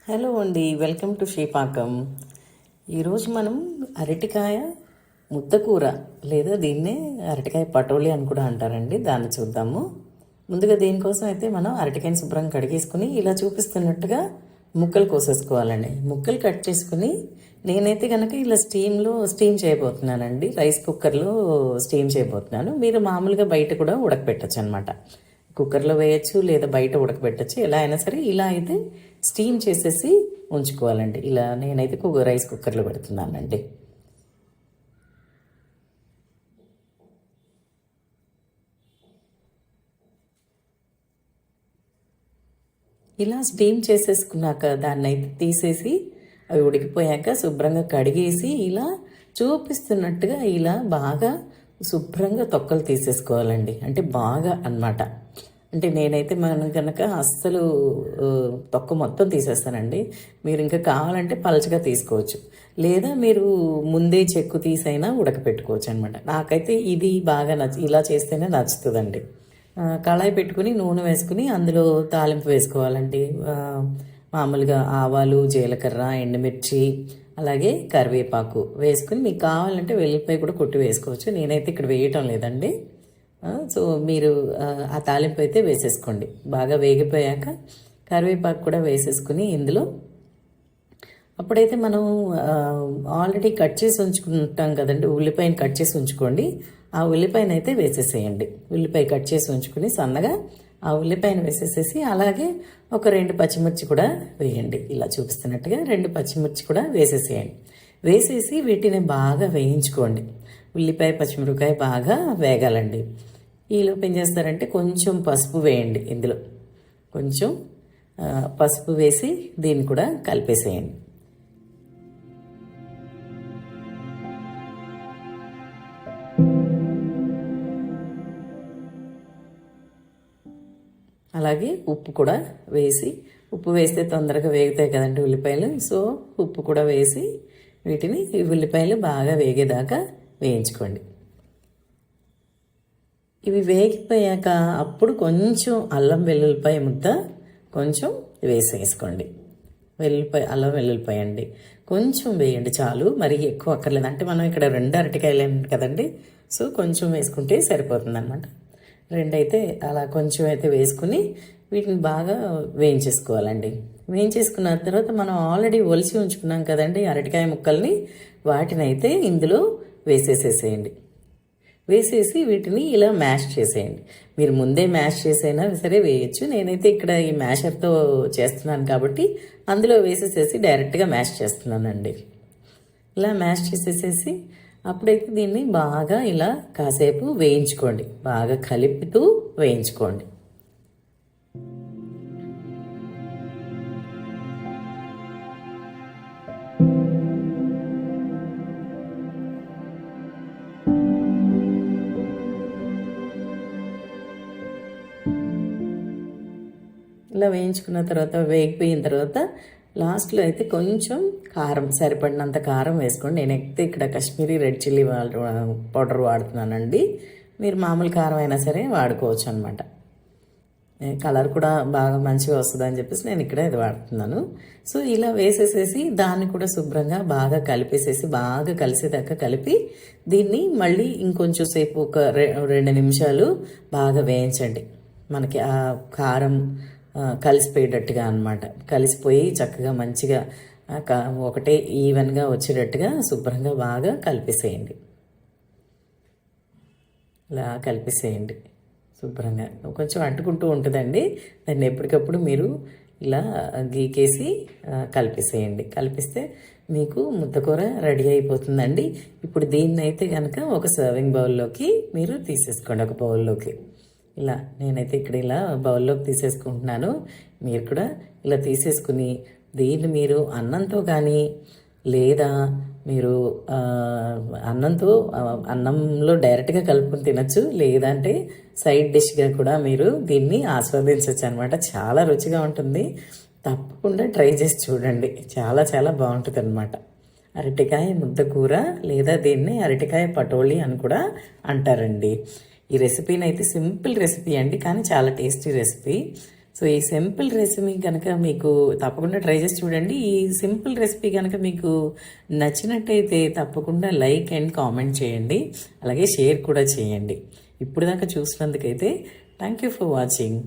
Hello అండి, welcome to శ్రీపాకం. ఈరోజు మనం అరటికాయ ముద్దకూర లేదా దీన్నే అరటికాయ పటోలి అని కూడా అంటారండి, దాన్ని చూద్దాము. ముందుగా దీనికోసం అయితే మనం అరటికాయని శుభ్రంగా కడిగేసుకుని ఇలా చూపిస్తున్నట్టుగా ముక్కలు కోసేసుకోవాలండి. ముక్కలు కట్ చేసుకుని నేనైతే కనుక ఇలా స్టీమ్ చేయబోతున్నానండి. రైస్ కుక్కర్లో స్టీమ్ చేయబోతున్నాను. మీరు మామూలుగా బయట కూడా ఉడకపెట్టచ్చు అనమాట. కుక్కర్లో వేయచ్చు లేదా బయట ఉడకబెట్టచ్చు. ఎలా అయినా సరే ఇలా అయితే స్టీమ్ చేసేసి ఉంచుకోవాలండి. ఇలా నేనైతే రైస్ కుక్కర్లో పెడుతున్నానండి. ఇలా స్టీమ్ చేసేసుకున్నాక దాన్ని అయితే తీసేసి అవి ఉడికిపోయాక శుభ్రంగా కడిగేసి ఇలా చూపిస్తున్నట్టుగా ఇలా బాగా శుభ్రంగా తొక్కలు తీసేసుకోవాలండి. అంటే బాగా అన్నమాట. అంటే నేనైతే మనం కనుక అస్సలు తొక్క మొత్తం తీసేస్తానండి. మీరు ఇంకా కావాలంటే పలచగా తీసుకోవచ్చు, లేదా మీరు ముందే చెక్కు తీసైనా ఉడకపెట్టుకోవచ్చు అనమాట. నాకైతే ఇది బాగా ఇలా చేస్తేనే నచ్చుతుందండి. కళాయి పెట్టుకుని నూనె వేసుకుని అందులో తాలింపు వేసుకోవాలండి. మామూలుగా ఆవాలు, జీలకర్ర, ఎండుమిర్చి, అలాగే కరివేపాకు వేసుకుని మీకు కావాలంటే వెల్లిపాయ కూడా కొట్టి వేసుకోవచ్చు. నేనైతే ఇక్కడ వేయటం లేదండి. సో మీరు ఆ తాలింపు అయితే వేసేసుకోండి. బాగా వేగిపోయాక కరివేపాకు కూడా వేసేసుకుని ఇందులో అప్పుడైతే మనం ఆల్రెడీ కట్ చేసి ఉంచుకుంటాం కదండి, ఉల్లిపాయని కట్ చేసి ఉంచుకోండి. ఆ ఉల్లిపాయను అయితే వేసేసేయండి. ఉల్లిపాయ కట్ చేసి ఉంచుకుని సన్నగా ఆ ఉల్లిపాయను వేసేసేసి అలాగే ఒక 2 పచ్చిమిర్చి కూడా వేయండి. ఇలా చూపిస్తున్నట్టుగా 2 పచ్చిమిర్చి కూడా వేసేసేయండి. వేసేసి వీటిని బాగా వేయించుకోండి. ఉల్లిపాయ, పచ్చిమిరపకాయ బాగా వేగాలండి. ఈలోపు ఏం చేస్తారంటే కొంచెం పసుపు వేయండి. ఇందులో కొంచెం పసుపు వేసి దీన్ని కూడా కలిపేసేయండి. అలాగే ఉప్పు కూడా వేసి, ఉప్పు వేస్తే తొందరగా వేగుతాయి కదండి ఉల్లిపాయలు. సో ఉప్పు కూడా వేసి వీటిని ఉల్లిపాయలు బాగా వేగేదాకా వేయించుకోండి. ఇవి వేగిపోయాక అప్పుడు కొంచెం అల్లం వెల్లుల్లిపాయ ముద్ద కొంచెం వేసేసుకోండి. అల్లం వెల్లుల్లిపాయ అండి కొంచెం వేయండి చాలు, మరీ ఎక్కువ అక్కర్లేదు. అంటే మనం ఇక్కడ 2 అరటికాయలు కదండి, సో కొంచెం వేసుకుంటే సరిపోతుంది అనమాట. 2 అయితే అలా కొంచెం అయితే వేసుకుని వీటిని బాగా వేయించేసుకోవాలండి. వేయించేసుకున్న తర్వాత మనం ఆల్రెడీ ఒలిచి ఉంచుకున్నాం కదండి అరటికాయ ముక్కల్ని, వాటిని అయితే ఇందులో వేసేసేసేయండి. వేసేసి వీటిని ఇలా మ్యాష్ చేసేయండి. మీరు ముందే మ్యాష్ చేసైనా సరే వేయచ్చు. నేనైతే ఇక్కడ ఈ మ్యాషర్తో చేస్తున్నాను కాబట్టి అందులో వేసేసేసి డైరెక్ట్గా మ్యాష్ చేస్తున్నానండి. ఇలా మ్యాష్ చేసేసేసి అప్పుడైతే దీన్ని బాగా ఇలా కాసేపు వేయించుకోండి. బాగా కలుపుతూ వేయించుకోండి. ఇలా వేయించుకున్న తర్వాత వేగిపోయిన తర్వాత లాస్ట్లో అయితే కొంచెం కారం, సరిపడినంత కారం వేసుకోండి. నేనైతే ఇక్కడ కాశ్మీరీ రెడ్ చిల్లీ పౌడర్ వాడుతున్నానండి. మీరు మామూలు కారం అయినా సరే వాడుకోవచ్చు అనమాట. కలర్ కూడా బాగా మంచిగా వస్తుందని చెప్పేసి నేను ఇక్కడ ఇది వాడుతున్నాను. సో ఇలా వేసేసేసి దాన్ని కూడా శుభ్రంగా బాగా కలిపేసేసి బాగా కలిసేదాకా కలిపి దీన్ని మళ్ళీ ఇంకొంచెం సేపు ఒక 2 నిమిషాలు బాగా వేయించండి. మనకి ఆ కారం కలిసిపోయేటట్టుగా అనమాట. కలిసిపోయి చక్కగా మంచిగా ఒకటే ఈవెన్గా వచ్చేటట్టుగా శుభ్రంగా బాగా కలిపేసేయండి. ఇలా కలిపేసేయండి శుభ్రంగా. కొంచెం అంటుకుంటూ ఉంటుందండి, దాన్ని ఎప్పటికప్పుడు మీరు ఇలా గీకేసి కలిపేసేయండి. కలిపిస్తే మీకు ముద్దకూర రెడీ అయిపోతుందండి. ఇప్పుడు దీన్ని అయితే కనుక ఒక సర్వింగ్ బౌల్లోకి మీరు తీసేసుకోండి. ఒక బౌల్లోకి ఇలా నేనైతే ఇక్కడ ఇలా బౌల్లోకి తీసేసుకుంటున్నాను. మీరు కూడా ఇలా తీసేసుకుని దీన్ని మీరు అన్నంతో కానీ లేదా మీరు అన్నంలో డైరెక్ట్గా కలుపుకొని తినచ్చు, లేదంటే సైడ్ డిష్గా కూడా మీరు దీన్ని ఆస్వాదించవచ్చు అనమాట. చాలా రుచిగా ఉంటుంది. తప్పకుండా ట్రై చేసి చూడండి. చాలా చాలా బాగుంటుంది అనమాట. అరటికాయ ముద్దకూర లేదా దీన్ని అరటికాయ పటోలి అని కూడా అంటారండి. ఈ రెసిపీని అయితే సింపుల్ రెసిపీ అండి, కానీ చాలా టేస్టీ రెసిపీ. సో ఈ సింపుల్ రెసిపీ కనుక మీకు తప్పకుండా ట్రై చేసి చూడండి. ఈ సింపుల్ రెసిపీ కనుక మీకు నచ్చినట్టయితే తప్పకుండా లైక్ అండ్ కామెంట్ చేయండి, అలాగే షేర్ కూడా చేయండి. ఇప్పుడు దాకా చూసినందుకైతే థ్యాంక్ యూ ఫర్ వాచింగ్.